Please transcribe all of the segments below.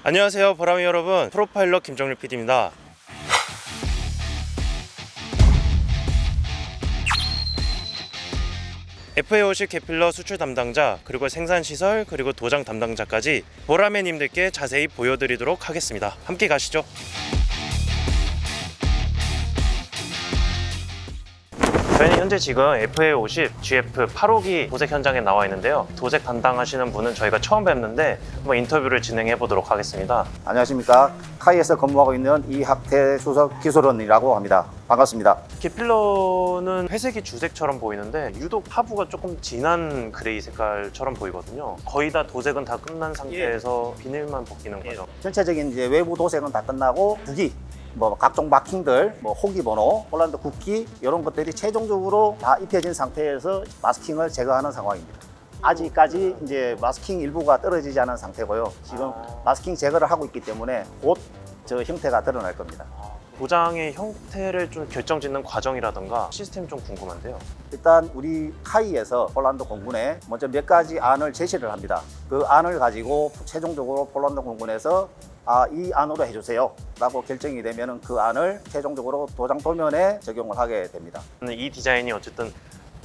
안녕하세요 보라미 여러분, 프로파일러 김정률 PD입니다. FA50 개필러 수출 담당자, 그리고 생산시설, 그리고 도장 담당자까지 보라매님들께 자세히 보여드리도록 하겠습니다. 함께 가시죠. 저희는 현재 지금 FA50 GF8호기 도색 현장에 나와 있는데요. 도색 담당하시는 분은 저희가 처음 뵙는데 한번 인터뷰를 진행해 보도록 하겠습니다. 안녕하십니까. 카이에서 근무하고 있는 이학태 수석 기술원이라고 합니다. 반갑습니다. 개필러는 회색이 주색처럼 보이는데 유독 하부가 조금 진한 그레이 색깔처럼 보이거든요. 거의 다 도색은 다 끝난 상태에서 비닐만 벗기는 거죠. 전체적인 이제 외부 도색은 다 끝나고 국기, 각종 마킹들, 호기 번호, 폴란드 국기 이런 것들이 최종적으로 다 입혀진 상태에서 마스킹을 제거하는 상황입니다. 아직까지 이제 마스킹 일부가 떨어지지 않은 상태고요. 지금 마스킹 제거를 하고 있기 때문에 곧 저 형태가 드러날 겁니다. 도장의 형태를 좀 결정짓는 과정이라던가 시스템 좀 궁금한데요. 일단 우리 카이에서 폴란드 공군에 먼저 몇 가지 안을 제시를 합니다. 그 안을 가지고 최종적으로 폴란드 공군에서 이 안으로 해주세요 라고 결정이 되면 그 안을 최종적으로 도장 도면에 적용을 하게 됩니다. 이 디자인이 어쨌든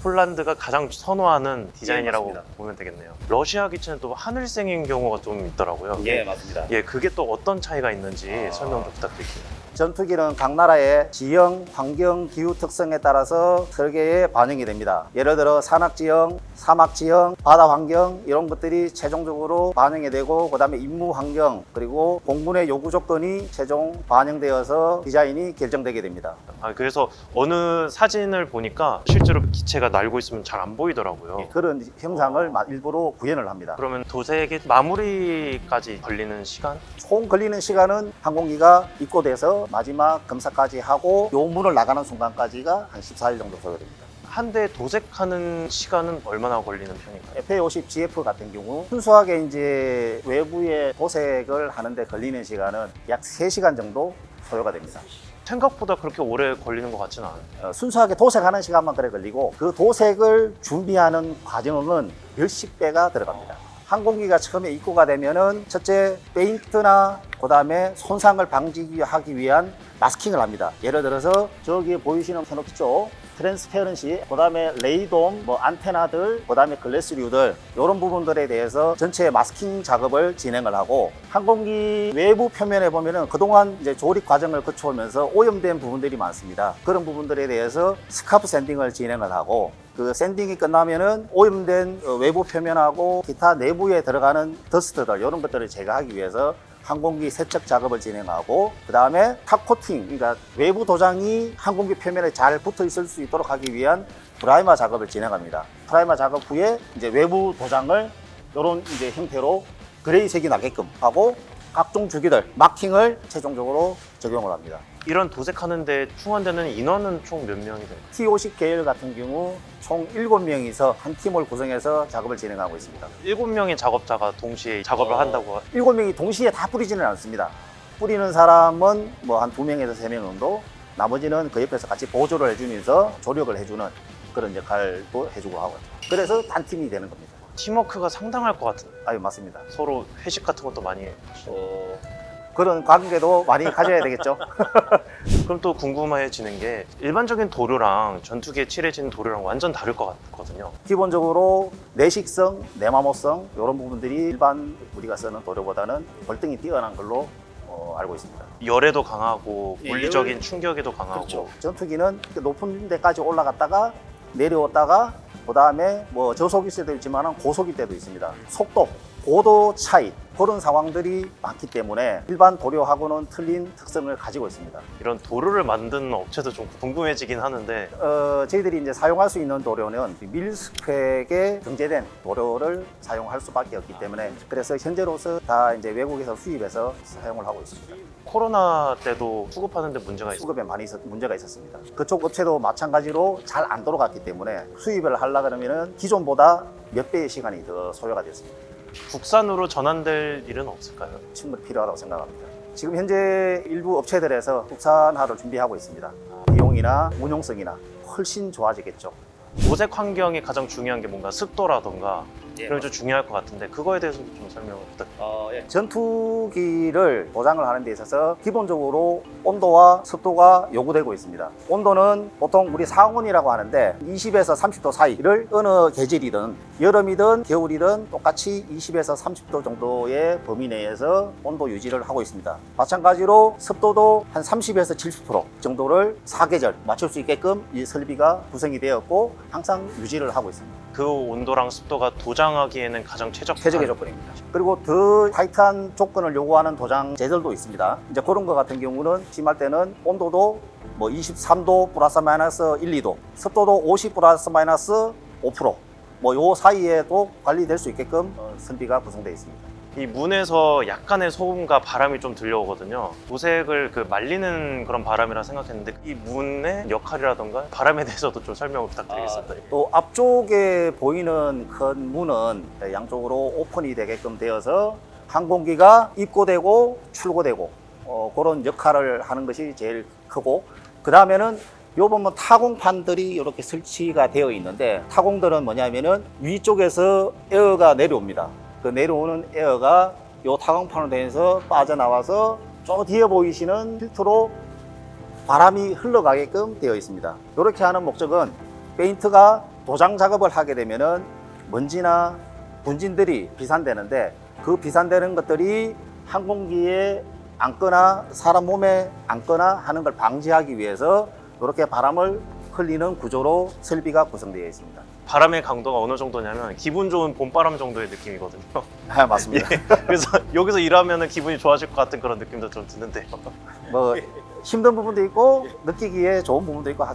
폴란드가 가장 선호하는 디자인이라고 맞습니다. 보면 되겠네요. 러시아 기체는 또 하늘색인 경우가 좀 있더라고요. 맞습니다. 그게 또 어떤 차이가 있는지 설명 좀 부탁드릴게요. 전투기는 각 나라의 지형, 환경, 기후 특성에 따라서 설계에 반영이 됩니다. 예를 들어 산악지형, 사막지형, 바다 환경 이런 것들이 최종적으로 반영이 되고, 그 다음에 임무 환경, 그리고 공군의 요구 조건이 최종 반영되어서 디자인이 결정되게 됩니다. 그래서 어느 사진을 보니까 실제로 기체가 날고 있으면 잘 안 보이더라고요. 그런 형상을 일부러 구현을 합니다. 그러면 도색의 마무리까지 걸리는 시간? 총 걸리는 시간은 항공기가 입고돼서 마지막 검사까지 하고 요 문을 나가는 순간까지가 한 14일 정도 소요됩니다. 한 대 도색하는 시간은 얼마나 걸리는 편인가요? FA50 GF 같은 경우 순수하게 이제 외부에 도색을 하는데 걸리는 시간은 약 3시간 정도 소요가 됩니다. 생각보다 그렇게 오래 걸리는 것 같지는 않아요. 순수하게 도색하는 시간만 그래 걸리고, 그 도색을 준비하는 과정은 몇십 배가 들어갑니다. 항공기가 처음에 입고가 되면은 첫째 페인트나 그 다음에 손상을 방지하기 위한 마스킹을 합니다. 예를 들어서 저기 보이시는 캐노피 쪽 트랜스페런시, 그 다음에 레이돔, 안테나들, 그 다음에 글래스류들 이런 부분들에 대해서 전체 마스킹 작업을 진행을 하고, 항공기 외부 표면에 보면은 그동안 이제 조립 과정을 거쳐오면서 오염된 부분들이 많습니다. 그런 부분들에 대해서 스카프 샌딩을 진행을 하고, 그 샌딩이 끝나면은 오염된 외부 표면하고 기타 내부에 들어가는 더스트들 이런 것들을 제거하기 위해서 항공기 세척 작업을 진행하고, 그 다음에 탑 코팅, 그러니까 외부 도장이 항공기 표면에 잘 붙어 있을 수 있도록 하기 위한 프라이머 작업을 진행합니다. 프라이머 작업 후에 이제 외부 도장을 이런 이제 형태로 그레이색이 나게끔 하고, 각종 주기들 마킹을 최종적으로 적용을 합니다. 이런 도색하는데 충원되는 인원은 총 몇 명이 돼요? T50 계열 같은 경우 총 7명이서 한 팀을 구성해서 작업을 진행하고 있습니다. 7명의 작업자가 동시에 작업을 한다고. 7명이 동시에 다 뿌리지는 않습니다. 뿌리는 사람은 한 2명에서 3명 정도, 나머지는 그 옆에서 같이 보조를 해주면서 조력을 해주는 그런 역할도 해주고 하고, 그래서 단 팀이 되는 겁니다. 팀워크가 상당할 것 같은데. 맞습니다. 서로 회식 같은 것도 많이 해. 그런 관계도 많이 가져야 되겠죠. 그럼 또 궁금해지는 게, 일반적인 도료랑 전투기에 칠해진 도료랑 완전 다를 것 같거든요. 기본적으로 내식성, 내마모성 이런 부분들이 일반 우리가 쓰는 도료보다는 월등히 뛰어난 걸로 알고 있습니다. 열에도 강하고 물리적인 충격에도 강하고. 그렇죠. 전투기는 높은 데까지 올라갔다가 내려왔다가 그 다음에 저속일 때도 있지만 고속일 때도 있습니다. 속도, 고도 차이 그런 상황들이 많기 때문에 일반 도료하고는 틀린 특성을 가지고 있습니다. 이런 도료를 만드는 업체도 좀 궁금해지긴 하는데, 저희들이 이제 사용할 수 있는 도료는 밀스펙에 등재된 도료를 사용할 수밖에 없기 때문에, 그래서 현재로서 다 이제 외국에서 수입해서 사용을 하고 있습니다. 코로나 때도 수급하는데 문제가 있어요. 수급에 많이 문제가 있었습니다. 그쪽 업체도 마찬가지로 잘 안 돌아갔기 때문에 수입을 하려고 하면은 기존보다 몇 배의 시간이 더 소요가 됐습니다. 국산으로 전환될 일은 없을까요? 충분히 필요하다고 생각합니다. 지금 현재 일부 업체들에서 국산화를 준비하고 있습니다. 비용이나 운용성이나 훨씬 좋아지겠죠. 도색 환경이 가장 중요한 게 뭔가 습도라던가 그럼 좀 중요할 것 같은데 그거에 대해서 좀 설명을 부탁드립니다. 전투기를 도장을 하는 데 있어서 기본적으로 온도와 습도가 요구되고 있습니다. 온도는 보통 우리 상온이라고 하는데 20에서 30도 사이를 어느 계절이든 여름이든 겨울이든 똑같이 20에서 30도 정도의 범위 내에서 온도 유지를 하고 있습니다. 마찬가지로 습도도 한 30에서 70% 정도를 사계절 맞출 수 있게끔 이 설비가 구성이 되었고 항상 유지를 하고 있습니다. 그 온도랑 습도가 도장하기에는 가장 최적의 조건입니다. 그리고 더 타이트한 조건을 요구하는 도장제들도 있습니다. 이제 그런 것 같은 경우는 심할 때는 온도도 뭐 23도 플러스 마이너스 1, 2도, 습도도 50 플러스 마이너스 5%, 뭐 요 사이에도 관리될 수 있게끔 설비가 구성되어 있습니다. 이 문에서 약간의 소음과 바람이 좀 들려오거든요. 도색을 그 말리는 그런 바람이라 생각했는데 이 문의 역할이라던가 바람에 대해서도 좀 설명을 부탁드리겠습니다. 또 앞쪽에 보이는 큰 문은 양쪽으로 오픈이 되게끔 되어서 항공기가 입고되고 출고되고 그런 역할을 하는 것이 제일 크고, 그 다음에는 요 보면 타공판들이 이렇게 설치가 되어 있는데 타공들은 뭐냐면은 위쪽에서 에어가 내려옵니다. 그 내려오는 에어가 요 타공판으로 되어서 빠져나와서 저 뒤에 보이시는 필터로 바람이 흘러가게끔 되어 있습니다. 이렇게 하는 목적은 페인트가 도장 작업을 하게 되면은 먼지나 분진들이 비산되는데 그 비산되는 것들이 항공기에 앉거나 사람 몸에 앉거나 하는 걸 방지하기 위해서 이렇게 바람을 흘리는 구조로 설비가 구성되어 있습니다. 바람의 강도가 어느 정도냐면 기분 좋은 봄바람 정도의 느낌이거든요. 네, 맞습니다. 그래서 여기서 일하면 기분이 좋아질 것 같은 그런 느낌도 좀 드는데요. 뭐 힘든 부분도 있고 느끼기에 좋은 부분도 있고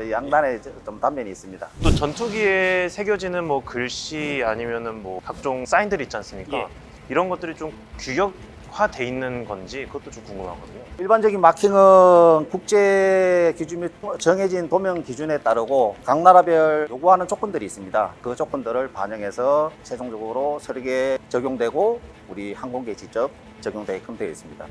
양단에 좀 단면이 있습니다. 또 전투기에 새겨지는 뭐 글씨 아니면은 뭐 각종 사인들이 있지 않습니까? 예. 이런 것들이 좀 규격화돼 있는 건지 그것도 좀 궁금하거든요. 일반적인 마킹은 국제 기준 및 정해진 도면 기준에 따르고 각 나라별 요구하는 조건들이 있습니다. 그 조건들을 반영해서 최종적으로 설계에 적용되고 우리 항공기에 직접 적용되게끔 되어 있습니다.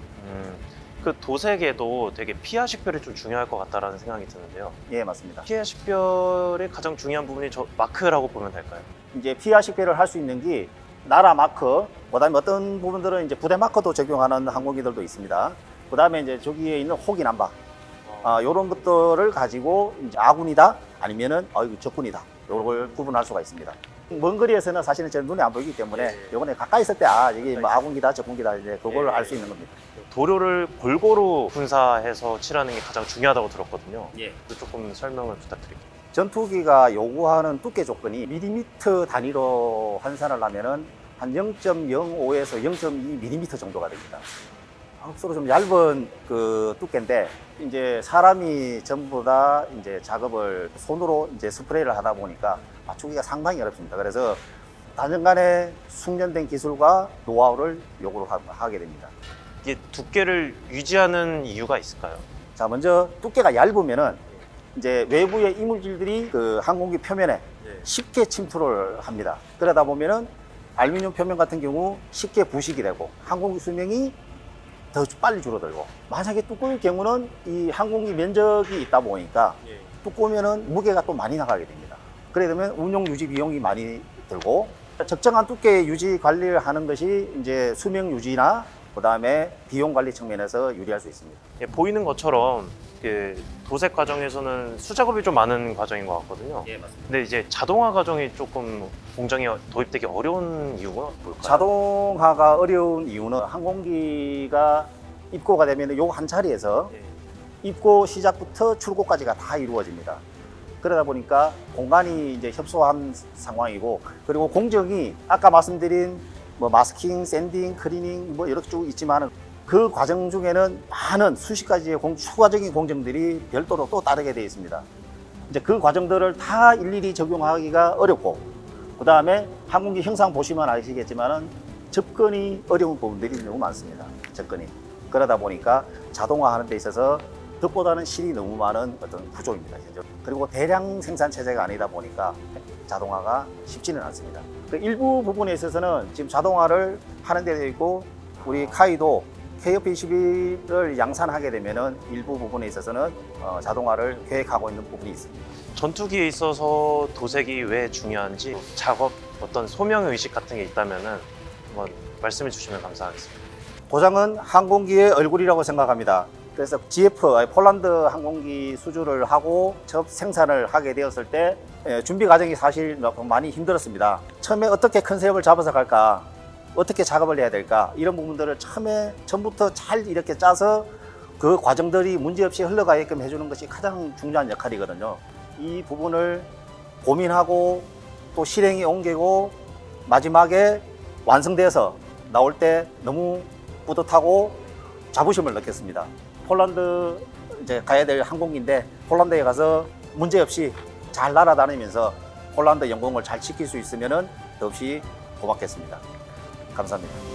그 도색에도 되게 피하 식별이 좀 중요할 것 같다라는 생각이 드는데요. 예, 맞습니다. 피하 식별의 가장 중요한 부분이 저 마크라고 보면 될까요? 이제 피하 식별을 할 수 있는 게 나라 마크, 그다음에 어떤 부분들은 이제 부대 마크도 적용하는 항공기들도 있습니다. 그다음에 이제 저기에 있는 호기 남바, 이런 것들을 가지고 이제 아군이다 아니면은 이거 적군이다, 이걸 구분할 수가 있습니다. 먼 거리에서는 사실은 제 눈에 안 보이기 때문에 이번에 가까이 있을 때 이게 뭐 아군기다 적군기다 이제 그걸 알 수 있는 겁니다. 도료를 골고루 분사해서 칠하는 게 가장 중요하다고 들었거든요. 예. 조금 설명을 부탁드릴게요. 전투기가 요구하는 두께 조건이 밀리미터 단위로 환산을 하면은 한 0.05에서 0.2mm 정도가 됩니다. 서로 좀 얇은 그 두께인데 이제 사람이 전부 다 이제 작업을 손으로 이제 스프레이를 하다 보니까 맞추기가 상당히 어렵습니다. 그래서 단연간의 숙련된 기술과 노하우를 요구를 하게 됩니다. 이게 두께를 유지하는 이유가 있을까요? 자, 먼저 두께가 얇으면은 이제 외부의 이물질들이 그 항공기 표면에 쉽게 침투를 합니다. 그러다 보면은 알루미늄 표면 같은 경우 쉽게 부식이 되고 항공기 수명이 더 빨리 줄어들고, 만약에 두꺼울 경우는 이 항공기 면적이 있다 보니까 두꺼우면은 무게가 또 많이 나가게 됩니다. 그래 되면 운용 유지 비용이 많이 들고, 적정한 두께 유지 관리를 하는 것이 이제 수명 유지나 그다음에 비용 관리 측면에서 유리할 수 있습니다. 예, 보이는 것처럼 그 도색 과정에서는 수작업이 좀 많은 과정인 것 같거든요. 예, 맞습니다. 근데 이제 자동화 과정이 조금 공장에 도입되기 어려운 이유가 뭘까요? 자동화가 어려운 이유는 항공기가 입고가 되면 요 한 자리에서 입고 시작부터 출고까지가 다 이루어집니다. 그러다 보니까 공간이 이제 협소한 상황이고, 그리고 공정이 아까 말씀드린 뭐 마스킹, 샌딩, 클리닝 뭐 이렇게 쭉 있지만은 그 과정 중에는 많은 수십 가지의 추가적인 공정들이 별도로 또 따르게 되어 있습니다. 이제 그 과정들을 다 일일이 적용하기가 어렵고, 그 다음에 항공기 형상 보시면 아시겠지만은 접근이 어려운 부분들이 너무 많습니다. 접근이. 그러다 보니까 자동화하는 데 있어서 덕보다는 실이 너무 많은 어떤 구조입니다. 그리고 대량 생산 체제가 아니다 보니까 자동화가 쉽지는 않습니다. 그 일부 부분에 있어서는 지금 자동화를 하는 데 있고, 우리 카이도 KF-21을 양산하게 되면은 일부 부분에 있어서는 자동화를 계획하고 있는 부분이 있습니다. 전투기에 있어서 도색이 왜 중요한지 작업 어떤 소명 의식 같은 게 있다면은 한번 말씀해 주시면 감사하겠습니다. 도장은 항공기의 얼굴이라고 생각합니다. 그래서 GF, 폴란드 항공기 수주를 하고 첫 생산을 하게 되었을 때 준비 과정이 사실 많이 힘들었습니다. 처음에 어떻게 컨셉을 잡아서 갈까, 어떻게 작업을 해야 될까, 이런 부분들을 처음에 전부터 잘 이렇게 짜서 그 과정들이 문제없이 흘러가게끔 해주는 것이 가장 중요한 역할이거든요. 이 부분을 고민하고 또 실행에 옮기고 마지막에 완성돼서 나올 때 너무 뿌듯하고 자부심을 느꼈습니다. 폴란드 이제 가야 될 항공기인데 폴란드에 가서 문제없이 잘 날아다니면서 폴란드 영공을 잘 지킬 수 있으면 더없이 고맙겠습니다. 감사합니다.